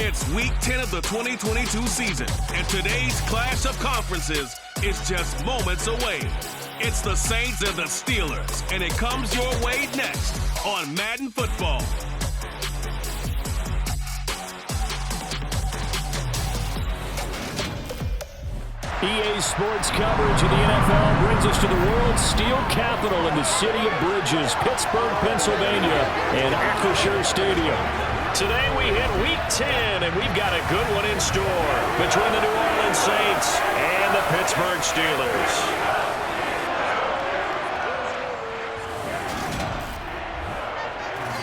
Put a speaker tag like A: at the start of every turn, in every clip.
A: It's Week 10 of the 2022 season, and today's clash of conferences is just moments away. It's the Saints and the Steelers, and it comes your way next on Madden Football.
B: EA Sports coverage of the NFL brings us to the world's steel capital in the city of Bridges, Pittsburgh, Pennsylvania, and Acrisure Stadium. Today we hit Week 10, and we've got a good one in store between the New Orleans Saints and the Pittsburgh Steelers.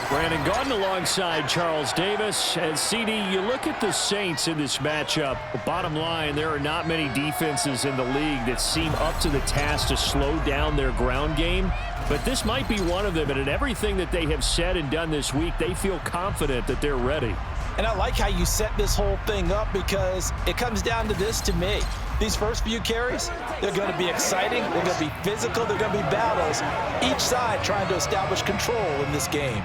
B: Brandon Gaudin alongside Charles Davis. And CD, you look at the Saints in this matchup. Bottom line, there are not many defenses in the league that seem up to the task to slow down their ground game. But this might be one of them. And in everything that they have said and done this week, they feel confident that they're ready.
C: And I like how you set this whole thing up, because it comes down to this to me. These first few carries, they're going to be exciting, they're going to be physical, they're going to be battles. Each side trying to establish control in this game.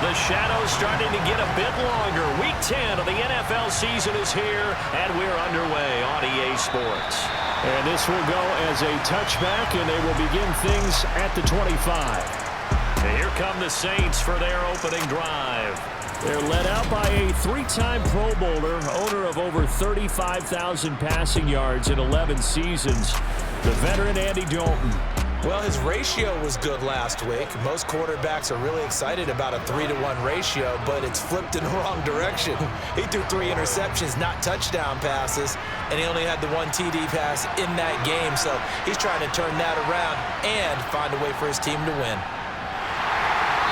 B: The shadow's starting to get a bit longer. Week 10 of the NFL season is here, and we're underway on EA Sports. And this will go as a touchback, and they will begin things at the 25. And here come the Saints for their opening drive. They're led out by a three-time Pro Bowler, owner of over 35,000 passing yards in 11 seasons, the veteran Andy Dalton.
C: Well, his ratio was good last week. Most quarterbacks are really excited about a 3-to-1 ratio, but it's flipped in the wrong direction. He threw 3 interceptions, not touchdown passes, and he only had the 1 TD pass in that game. So he's trying to turn that around and find a way for his team to win.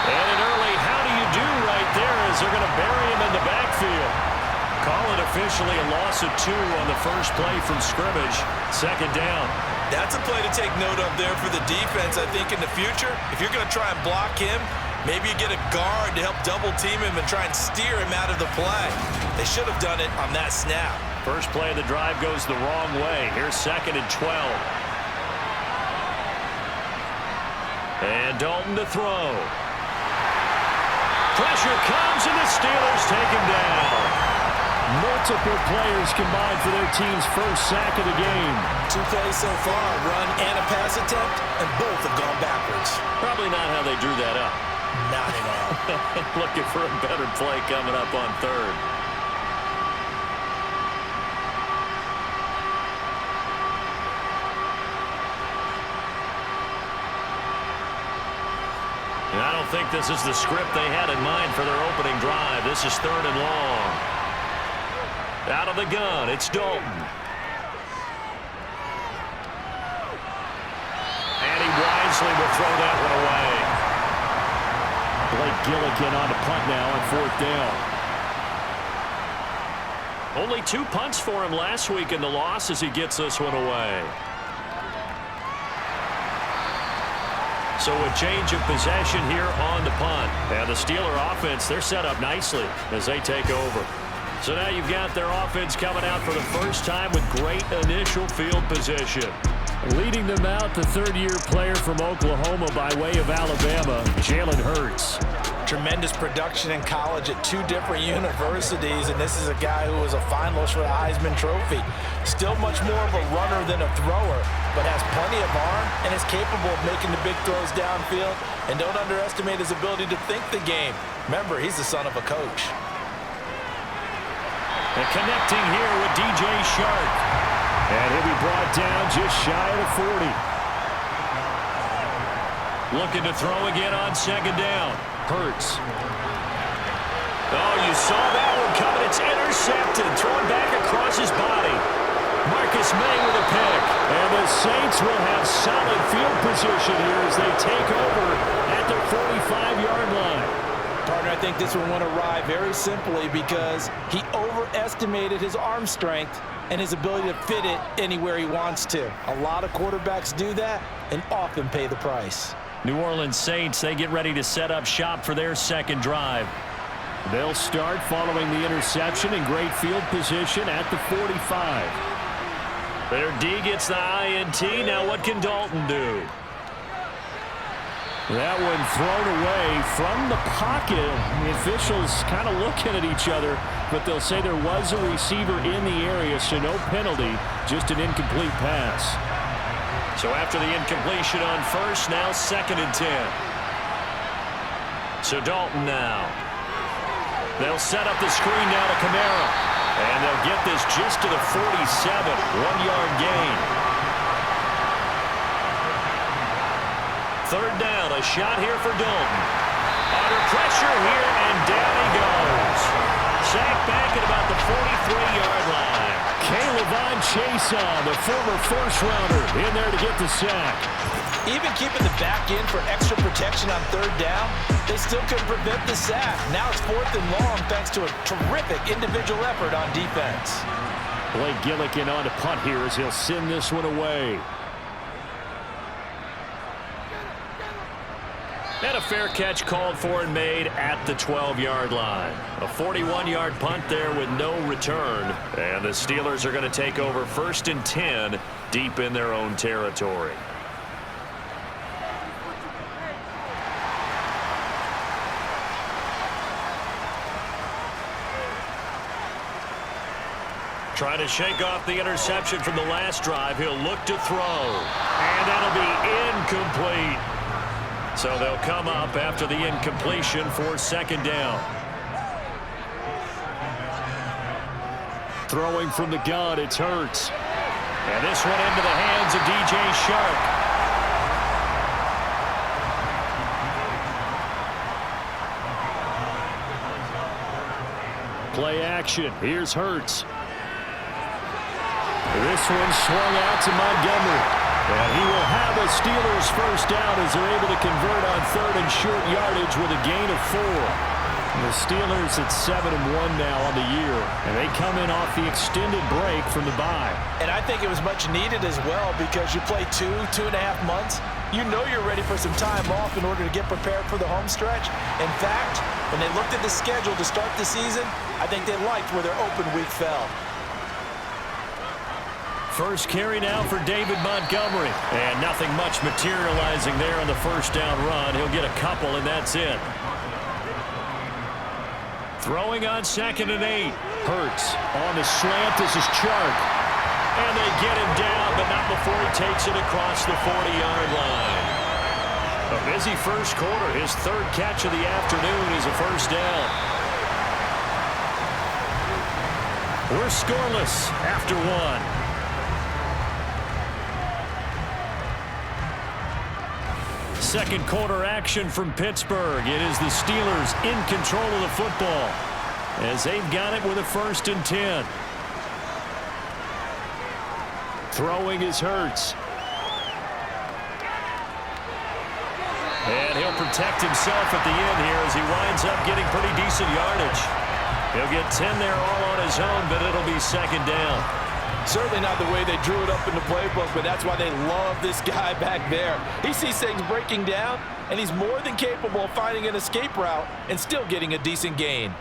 B: And an early how do you do right there as they're going to bury him in the backfield. Call it officially a loss of 2 on the first play from scrimmage. Second down.
C: That's a play to take note of there for the defense. I think in the future, if you're going to try and block him, maybe you get a guard to help double team him and try and steer him out of the play. They should have done it on that snap.
B: First play of the drive goes the wrong way. Here's 2nd and 12. And Dalton to throw. Pressure comes, and the Steelers take him down. Multiple players combined for their team's first sack of the game.
C: 2 plays so far, run and a pass attempt, and both have gone backwards.
B: Probably not how they drew that up.
C: Not at all.
B: Looking for a better play coming up on 3rd. And I don't think this is the script they had in mind for their opening drive. This is 3rd and long. Out of the gun, it's Dalton. And he wisely will throw that one away. Blake Gillikin on the punt now on 4th down. Only 2 punts for him last week in the loss as he gets this one away. So a change of possession here on the punt. And the Steeler offense, they're set up nicely as they take over. So now you've got their offense coming out for the first time with great initial field position. Leading them out, the 3rd-year player from Oklahoma by way of Alabama, Jalen Hurts.
C: Tremendous production in college at 2 different universities, and this is a guy who was a finalist for the Heisman Trophy. Still much more of a runner than a thrower, but has plenty of arm and is capable of making the big throws downfield. And don't underestimate his ability to think the game. Remember, he's the son of a coach.
B: And connecting here with DJ Shark. And he'll be brought down just shy of the 40. Looking to throw again on 2nd down. Hurts. Oh, you saw that one coming. It's intercepted. Thrown back across his body. Marcus May with a pick. And the Saints will have solid field position here as they take over at their 45-yard line.
C: Partner, I think this one went awry very simply because he overestimated his arm strength and his ability to fit it anywhere he wants to. A lot of quarterbacks do that and often pay the price.
B: New Orleans Saints, they get ready to set up shop for their second drive. They'll start following the interception in great field position at the 45. Their D gets the INT. Now what can Dalton do? That one thrown away from the pocket. The officials kind of looking at each other, but they'll say there was a receiver in the area, so no penalty, just an incomplete pass. So after the incompletion on first, now 2nd and 10. So Dalton now. They'll set up the screen now to Kamara. And they'll get this just to the 47. 1-yard gain. 3rd down. A shot here for Dalton. Under pressure here, and down he goes. Sacked back at about the 43-yard line. Chiloment, the former first-rounder, in there to get the sack.
C: Even keeping the back in for extra protection on 3rd down, they still couldn't prevent the sack. Now it's 4th and long thanks to a terrific individual effort on defense.
B: Blake Gillikin on to punt here as he'll send this one away. And a fair catch called for and made at the 12-yard line. A 41-yard punt there with no return. And the Steelers are going to take over 1st and 10 deep in their own territory. Trying to shake off the interception from the last drive. He'll look to throw. And that'll be incomplete. So they'll come up after the incompletion for 2nd down. Throwing from the gun, it's Hurts. And this one into the hands of DJ Shark. Play action. Here's Hurts. This one swung out to Montgomery. And he will have a Steelers first down as they're able to convert on 3rd and short yardage with a gain of 4. The Steelers at 7-1 now on the year, and they come in off the extended break from the bye.
C: And I think it was much needed as well because you play 2.5 months. You know you're ready for some time off in order to get prepared for the home stretch. In fact, when they looked at the schedule to start the season, I think they liked where their open week fell.
B: First carry now for David Montgomery. And nothing much materializing there on the first down run. He'll get a couple, and that's it. Throwing on 2nd and 8. Hurts on the slant. This is Chark. And they get him down, but not before he takes it across the 40-yard line. A busy first quarter. His 3rd catch of the afternoon is a first down. We're scoreless after 1. Second quarter action from Pittsburgh. It is the Steelers in control of the football as they've got it with a 1st and 10. Throwing is Hurts. And he'll protect himself at the end here as he winds up getting pretty decent yardage. He'll get 10 there all on his own, but it'll be 2nd down.
C: Certainly not the way they drew it up in the playbook, but that's why they love this guy back there. He sees things breaking down, and he's more than capable of finding an escape route and still getting a decent gain.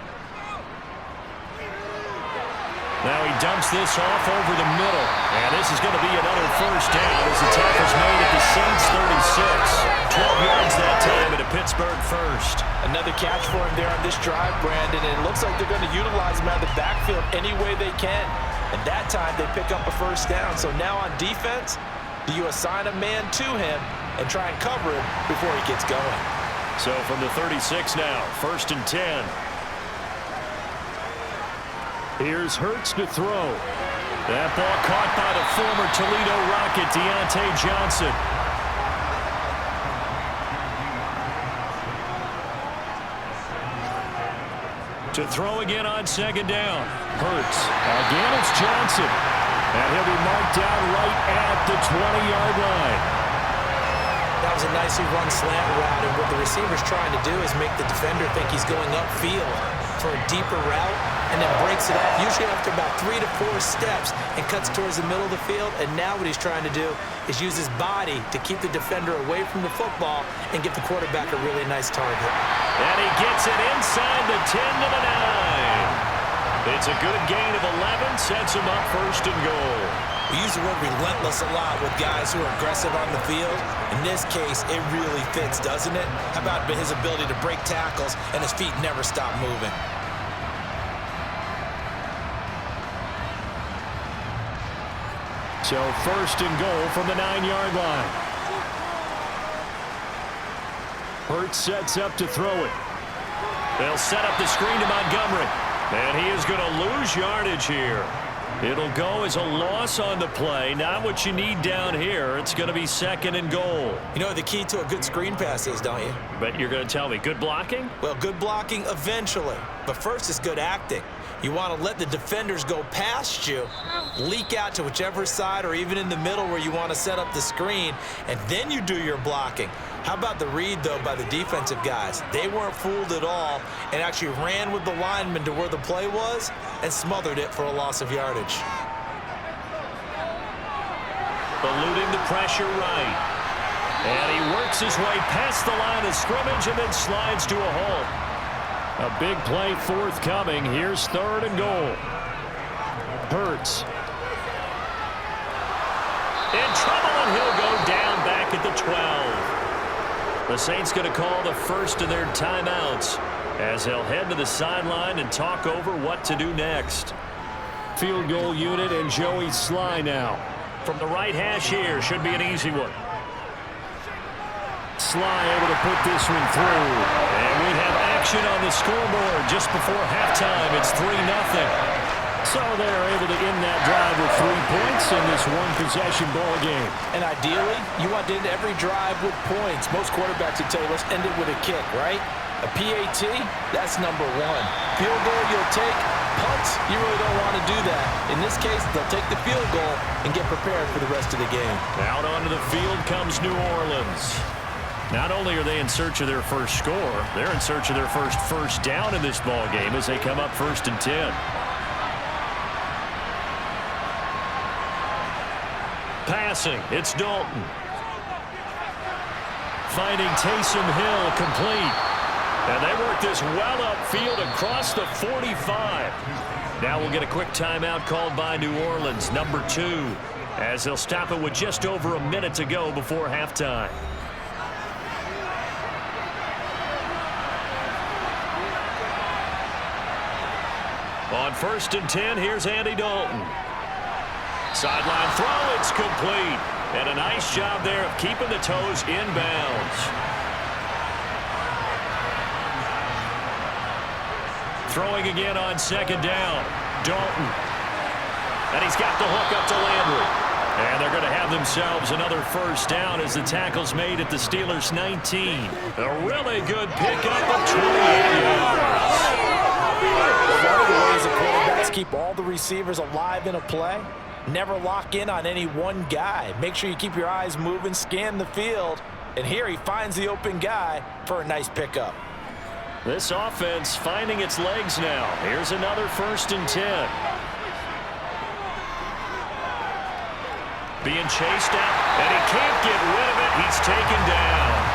B: Now he dumps this off over the middle. And this is going to be another first down as the tackle's made at the Saints 36. 12 yards that time at a Pittsburgh first.
C: Another catch for him there on this drive, Brandon, and it looks like they're going to utilize him out of the backfield any way they can. And that time they pick up a first down. So now on defense, do you assign a man to him and try and cover him before he gets going?
B: So from the 36 now, 1st and 10. Here's Hurts to throw. That ball caught by the former Toledo Rocket, Deontay Johnson. To throw again on 2nd down. Hurts. Again, it's Johnson. And he'll be marked down right at the 20-yard line.
C: That was a nicely run slant route, and what the receiver's trying to do is make the defender think he's going upfield for a deeper route, and then breaks it off, usually after about 3 to 4 steps, and cuts towards the middle of the field. And now what he's trying to do is use his body to keep the defender away from the football and give the quarterback a really nice target.
B: And he gets it inside the 10 to the 9. It's a good gain of 11, sets him up first and goal.
C: We use the word relentless a lot with guys who are aggressive on the field. In this case, it really fits, doesn't it? How about his ability to break tackles and his feet never stop moving?
B: So first and goal from the 9-yard line. Hurts sets up to throw it. They'll set up the screen to Montgomery. And he is going to lose yardage here. It'll go as a loss on the play. Not what you need down here. It's going to be second and goal.
C: You know what the key to a good screen pass is, don't you?
B: But you're going to tell me, good blocking?
C: Well, good blocking eventually. But first it's good acting. You want to let the defenders go past you, leak out to whichever side or even in the middle where you want to set up the screen, and then you do your blocking. How about the read, though, by the defensive guys? They weren't fooled at all and actually ran with the lineman to where the play was and smothered it for a loss of yardage.
B: Eluding the pressure right. And he works his way past the line of scrimmage and then slides to a halt. A big play forthcoming. Here's third and goal. Hurts. In trouble, and he'll go down back at the 12. The Saints going to call the first of their timeouts as they'll head to the sideline and talk over what to do next. Field goal unit and Joey Sly now. From the right hash here, should be an easy one. Sly able to put this one through. And we have action on the scoreboard just before halftime. It's 3-0. So they're able to end that drive with 3 points in this one-possession ball game.
C: And ideally, you want to end every drive with points. Most quarterbacks would tell you, let's end it with a kick, right? A PAT, that's number 1. Field goal you'll take. Punts, you really don't want to do that. In this case, they'll take the field goal and get prepared for the rest of the game.
B: Out onto the field comes New Orleans. Not only are they in search of their first score, they're in search of their first down in this ball game as they come up 1st and 10. Passing, it's Dalton. Finding Taysom Hill complete. And they work this well upfield across the 45. Now we'll get a quick timeout called by New Orleans, number 2, as they'll stop it with just over a minute to go before halftime. On 1st and 10, here's Andy Dalton. Sideline throw, it's complete. And a nice job there of keeping the toes inbounds. Throwing again on 2nd down. Dalton. And he's got the hook up to Landry. And they're going to have themselves another first down as the tackle's made at the Steelers' 19. A really good pickup of 28 yards.
C: One of the ways the quarterbacks keep all the receivers alive in a play, never lock in on any one guy. Make sure you keep your eyes moving, scan the field, and here he finds the open guy for a nice pickup.
B: This offense finding its legs now. Here's another 1st and 10. Being chased out, and he can't get rid of it. He's taken down.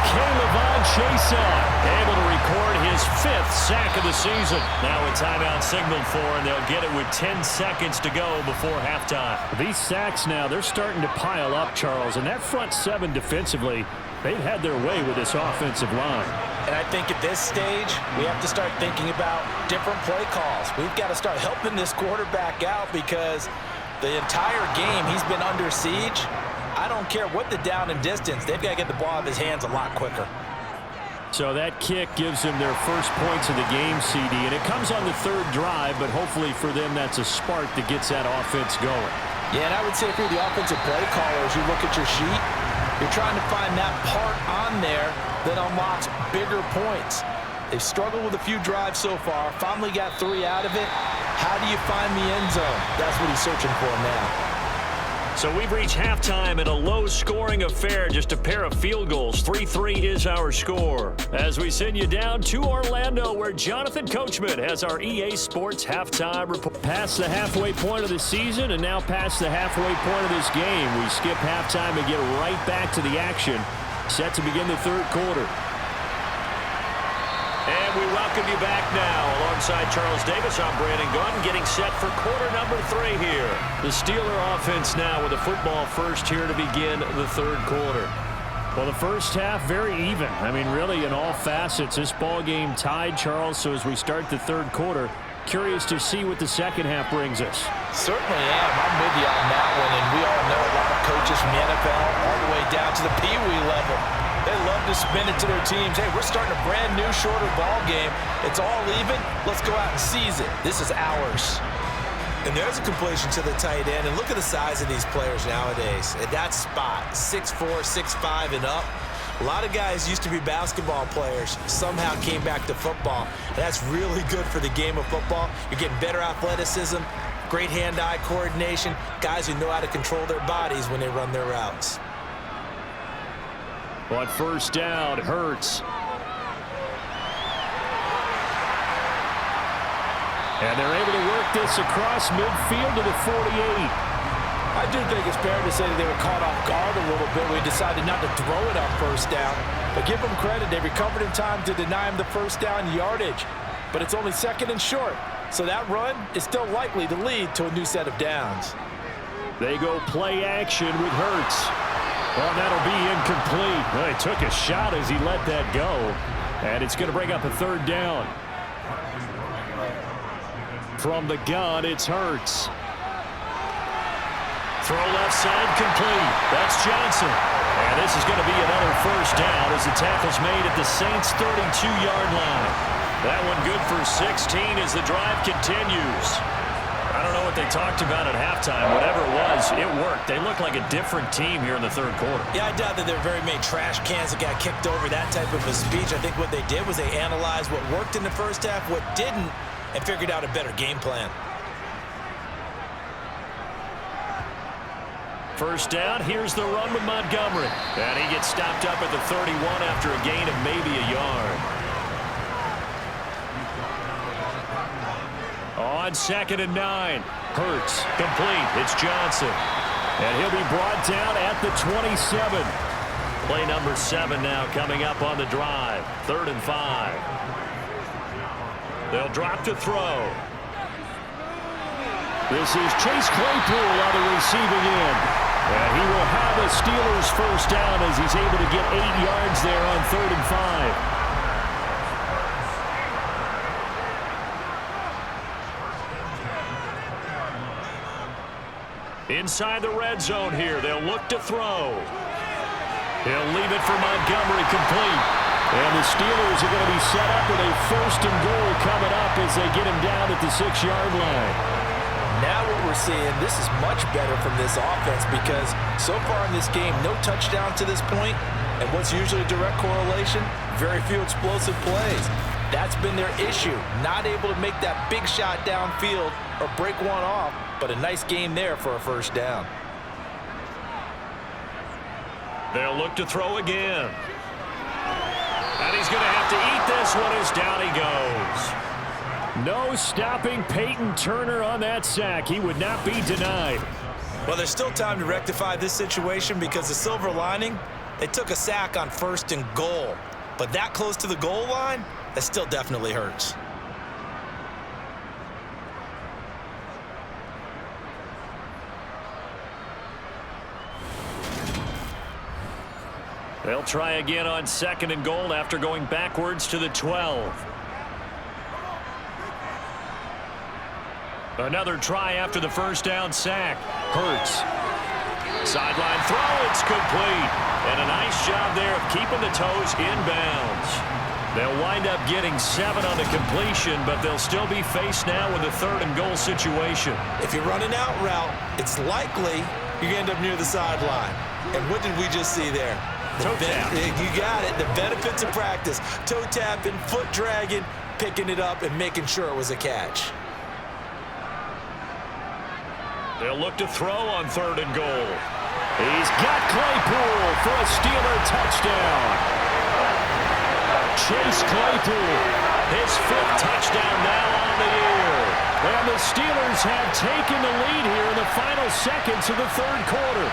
B: K'Lavon Chaisson able to record his 5th sack of the season. Now a timeout signaled for, and they'll get it with 10 seconds to go before halftime.
D: These sacks now, they're starting to pile up, Charles, and that front 7 defensively, they've had their way with this offensive line.
C: And I think at this stage, we have to start thinking about different play calls. We've got to start helping this quarterback out because the entire game he's been under siege. I don't care what the down and distance. They've got to get the ball out of his hands a lot quicker.
D: So that kick gives them their first points of the game, CD, and it comes on the 3rd drive, but hopefully for them that's a spark that gets that offense going.
C: Yeah, and I would say if you're the offensive play caller, as you look at your sheet, you're trying to find that part on there that unlocks bigger points. They've struggled with a few drives so far. Finally got 3 out of it. How do you find the end zone? That's what he's searching for now.
B: So we've reached halftime in a low-scoring affair, just a pair of field goals. 3-3 is our score. As we send you down to Orlando, where Jonathan Coachman has our EA Sports halftime report. Past the halfway point of the season and now past the halfway point of this game. We skip halftime and get right back to the action. Set to begin the third quarter. And we welcome you back now. Alongside Charles Davis, I'm Brandon Gaudin, getting set for quarter number 3 here. The Steeler offense now with the football first here to begin the third quarter. Well, the first half, very even. I mean, really, in all facets, this ball game tied, Charles. So as we start the third quarter, curious to see what the second half brings us.
C: Certainly am. I'm with you on that one. And we all know a lot of coaches from the NFL all the way down to the Pee Wee level. They love to spin it to their teams. Hey, we're starting a brand new, shorter ball game. It's all even. Let's go out and seize it. This is ours.
E: And there's a completion to the tight end. And look at the size of these players nowadays. At that spot, 6'4", 6'5", and up. A lot of guys used to be basketball players, somehow came back to football. And that's really good for the game of football. You're getting better athleticism, great hand-eye coordination, guys who know how to control their bodies when they run their routes.
B: On first down, Hurts. And they're able to work this across midfield to the 48.
C: I do think it's fair to say that they were caught off guard a little bit. We decided not to throw it on first down. But give them credit. They recovered in time to deny him the first down yardage. But it's only second and short. So that run is still likely to lead to a new set of downs.
B: They go play action with Hurts. Well, that'll be incomplete. Well, he took a shot as he let that go. And it's going to bring up a third down. From the gun, it's Hurts. Throw left side complete. That's Johnson. And this is going to be another first down as the tackle's made at the Saints' 32-yard line. That one good for 16 as the drive continues. I don't know what they talked about at halftime. Whatever it was, it worked. They look like a different team here in the third quarter.
E: Yeah, I doubt that there were very many trash cans that got kicked over, that type of a speech. I think what they did was they analyzed what worked in the first half, what didn't, and figured out a better game plan.
B: First down, here's the run with Montgomery. And he gets stopped up at the 31 after a gain of maybe a yard. On 2nd and 9, Hurts, complete. It's Johnson. And he'll be brought down at the 27. Play number 7 now coming up on the drive. 3rd and 5. They'll drop to throw. This is Chase Claypool on the receiving end. And he will have a Steelers first down as he's able to get 8 yards there on 3rd and 5. Inside the red zone here, they'll look to throw. He'll leave it for Montgomery, complete. And the Steelers are going to be set up with a 1st and goal coming up as they get him down at the 6-yard line.
C: Now what we're seeing, this is much better from this offense because so far in this game, no touchdown to this point, and what's usually a direct correlation, very few explosive plays. That's been their issue, not able to make that big shot downfield or break one off, but a nice game there for a first down.
B: They'll look to throw again. And he's going to have to eat this one as down he goes. No stopping Peyton Turner on that sack. He would not be denied.
E: Well, there's still time to rectify this situation because the silver lining, they took a sack on 1st and goal. But that close to the goal line, that still definitely hurts.
B: They'll try again on 2nd and goal after going backwards to the 12. Another try after the first down sack. Hurts. Sideline throw, it's complete. And a nice job there of keeping the toes inbounds. They'll wind up getting 7 on the completion, but they'll still be faced now with a 3rd and goal situation.
E: If you run an out route, it's likely you're going to end up near the sideline. And what did we just see there?
B: Toe tap.
E: You got it. The benefits of practice. Toe tapping, foot dragging, picking it up, and making sure it was a catch.
B: They'll look to throw on 3rd and goal. He's got Claypool for a Steeler touchdown. Chase Claypool, his 5th touchdown now on the year. And the Steelers have taken the lead here in the final seconds of the 3rd quarter.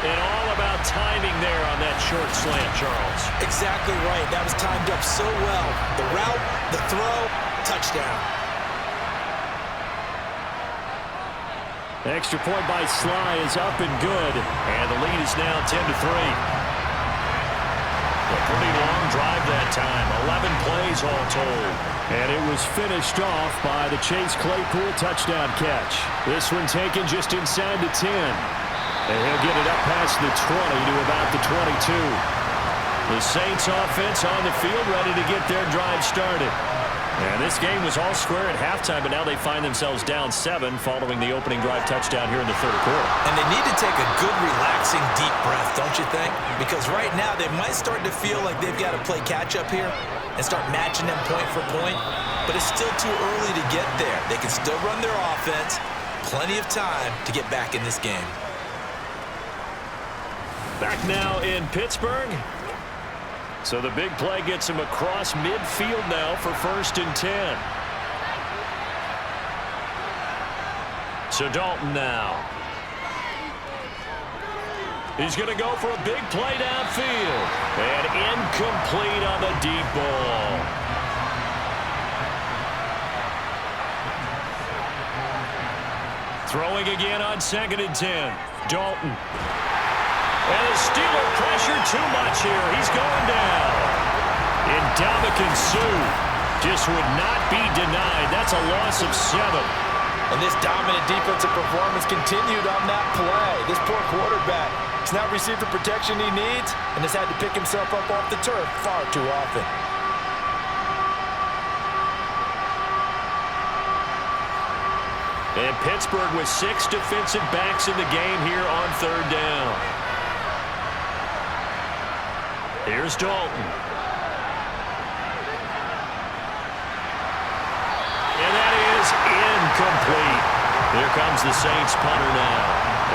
B: And all about timing there on that short slant, Charles.
E: Exactly right. That was timed up so well. The route, the throw, touchdown.
D: Extra point by Sly is up and good.
B: And the lead is now 10-3. A pretty long drive that time. 11 plays all told.
D: And it was finished off by the Chase Claypool touchdown catch. This one taken just inside the 10. And he'll get it up past the 20 to about the 22. The Saints offense on the field ready to get their drive started. And this game was all square at halftime, but now they find themselves down 7 following the opening drive touchdown here in the 3rd quarter.
E: And they need to take a good, relaxing, deep breath, don't you think? Because right now they might start to feel like they've got to play catch-up here and start matching them point for point. But it's still too early to get there. They can still run their offense. Plenty of time to get back in this game.
B: Back now in Pittsburgh. So the big play gets him across midfield now for 1st and 10. So Dalton now. He's going to go for a big play downfield. And incomplete on the deep ball. Throwing again on 2nd and 10. Dalton. And the Steeler pressure too much here. He's going down. Ndamukong Suh just would not be denied. That's a loss of 7.
C: And this dominant defensive performance continued on that play. This poor quarterback has not received the protection he needs and has had to pick himself up off the turf far too often.
B: And Pittsburgh with 6 defensive backs in the game here on 3rd down. Here's Dalton. And that is incomplete. Here comes the Saints punter now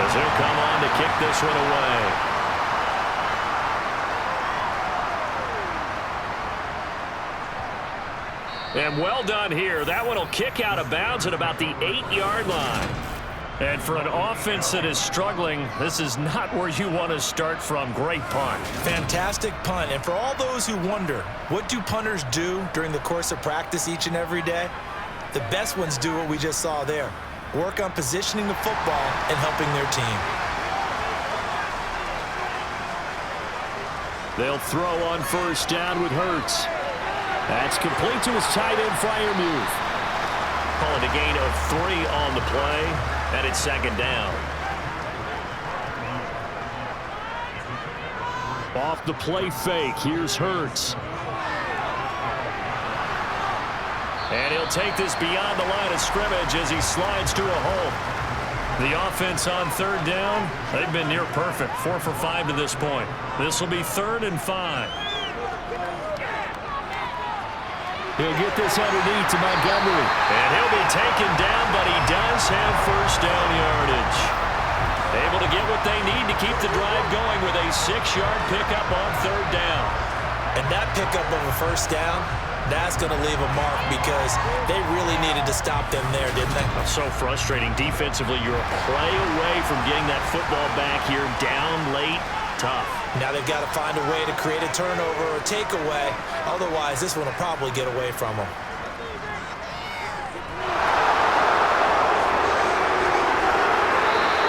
B: as they'll come on to kick this one away. And well done here. That one will kick out of bounds at about the 8-yard line. And for an offense that is struggling, this is not where you want to start from. Great punt.
E: Fantastic punt. And for all those who wonder, what do punters do during the course of practice each and every day? The best ones do what we just saw there. Work on positioning the football and helping their team.
D: They'll throw on 1st down with Hurts. That's complete to his tight end, Freiermuth.
B: Calling a gain of 3 on the play. And it's 2nd down.
D: Off the play fake, here's Hurts.
B: And he'll take this beyond the line of scrimmage as he slides to a hole. The offense on 3rd down, they've been near perfect. 4 for 5 to this point. This will be 3rd and 5.
D: He'll get this underneath to Montgomery.
B: And he'll be taken down, but he does have 1st down yardage. Able to get what they need to keep the drive going with a 6-yard pickup on 3rd down.
E: And that pickup of a 1st down, that's going to leave a mark because they really needed to stop them there, didn't they?
B: So frustrating. Defensively, you're a play away from getting that football back here down late. Tough.
E: Now they've got to find a way to create a turnover or a takeaway. Otherwise, this one will probably get away from them.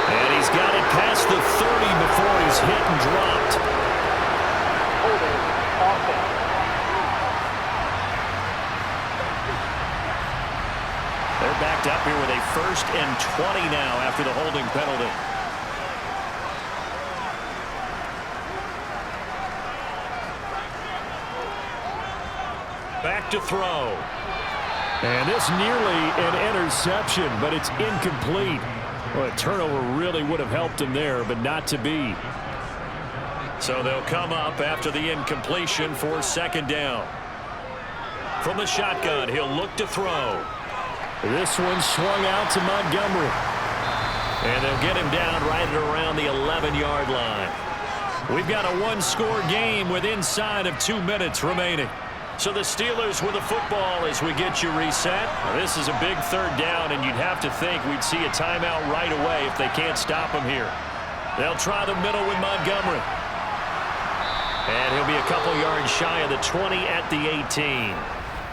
B: And he's got it past the 30 before he's hit and dropped. They're backed up here with a 1st and 20 now after the holding penalty. Back to throw.
D: And this nearly an interception, but it's incomplete. Well, a turnover really would have helped him there, but not to be.
B: So they'll come up after the incompletion for second down. From the shotgun, he'll look to throw.
D: This one swung out to Montgomery.
B: And they'll get him down right at around the 11-yard line. We've got a one-score game with inside of 2 minutes remaining. So the Steelers with the football as we get you reset. This is a big third down, and you'd have to think we'd see a timeout right away if they can't stop him here. They'll try the middle with Montgomery. And he'll be a couple yards shy of the 20 at the 18.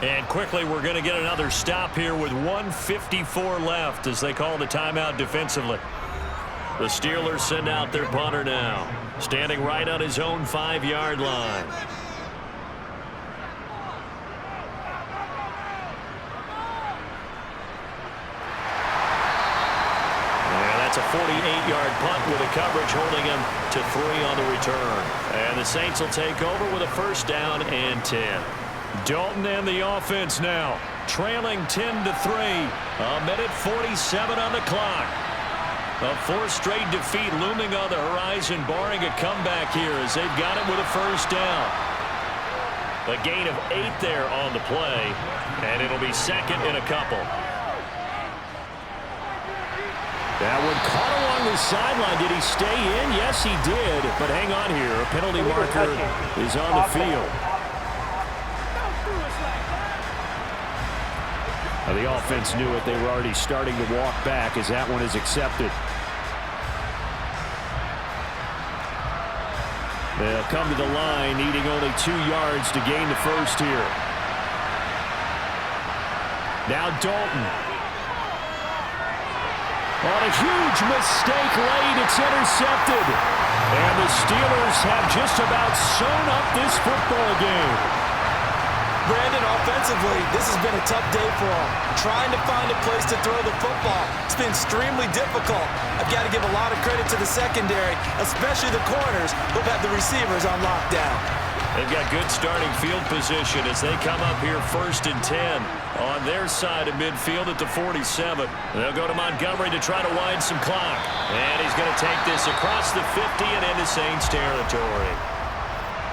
B: And quickly, we're going to get another stop here with 1:54 left as they call the timeout defensively. The Steelers send out their punter now, standing right on his own 5-yard line. And that's a 48-yard punt with a coverage holding him to 3 on the return. And the Saints will take over with a first down and 10. Dalton and the offense now, trailing 10-3. A minute 47 on the clock. A 4th straight defeat looming on the horizon, barring a comeback here as they've got it with a first down. A gain of 8 there on the play, and it'll be second in a couple.
D: That one caught along the sideline. Did he stay in? Yes, he did. But hang on here. A penalty marker is on the field. The offense knew it. They were already starting to walk back as that one is accepted. They'll come to the line, needing only 2 yards to gain the first here. Now Dalton. On a huge mistake late, it's intercepted. And the Steelers have just about sewn up this football game.
E: Brandon, offensively, this has been a tough day for him. Trying to find a place to throw the football. It's been extremely difficult. I've got to give a lot of credit to the secondary, especially the corners, who've had the receivers on lockdown.
B: They've got good starting field position as they come up here 1st and 10 on their side of midfield at the 47. They'll go to Montgomery to try to wind some clock. And he's going to take this across the 50 and into Saints territory.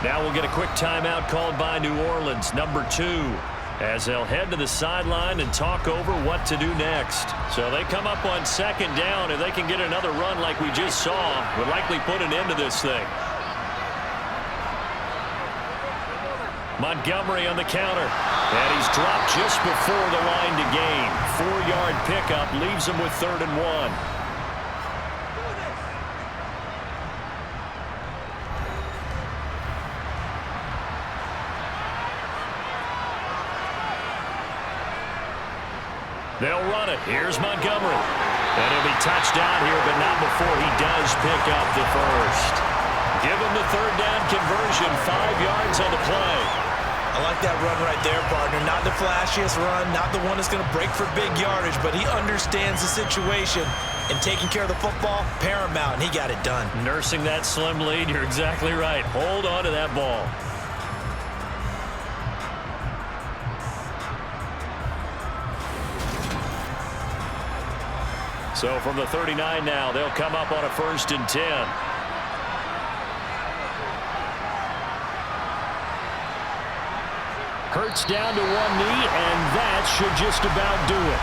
B: Now we'll get a quick timeout called by New Orleans, number 2, as they'll head to the sideline and talk over what to do next. So they come up on second down. If they can get another run like we just saw, would likely put an end to this thing. Montgomery on the counter. And he's dropped just before the line to gain. 4-yard pickup leaves him with 3rd and 1. They'll run it. Here's Montgomery. And he'll be touched down here, but not before he does pick up the first. Give him the 3rd down conversion, 5 yards on the play.
E: I like that run right there, partner. Not the flashiest run, not the one that's going to break for big yardage, but he understands the situation, and taking care of the football, paramount, and he got it done.
B: Nursing that slim lead, you're exactly right. Hold on to that ball. So from the 39 now, they'll come up on a 1st and 10.
D: Hurts down to one knee, and that should just about do it.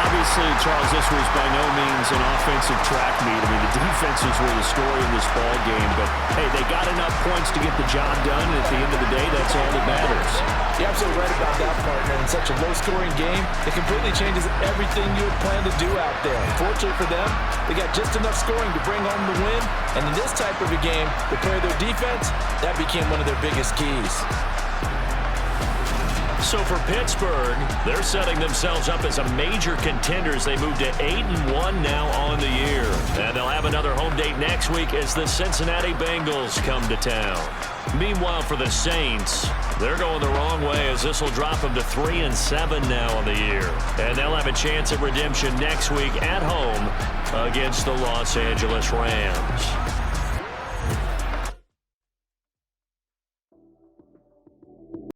D: Obviously, Charles, this was by no means an offensive track meet. I mean, the defenses were the story in this ball game, but hey, they got enough points to get the job done, and at the end of the day, that's all that matters.
E: You're absolutely right about that, partner. In such a low-scoring game, it completely changes everything you had planned to do out there. Fortunately for them, they got just enough scoring to bring home the win, and in this type of a game, to play their defense, that became one of their biggest keys.
B: So for Pittsburgh, they're setting themselves up as a major contender as they move to 8-1 now on the year. And they'll have another home date next week as the Cincinnati Bengals come to town. Meanwhile, for the Saints, they're going the wrong way as this will drop them to 3-7 now on the year. And they'll have a chance at redemption next week at home against the Los Angeles Rams.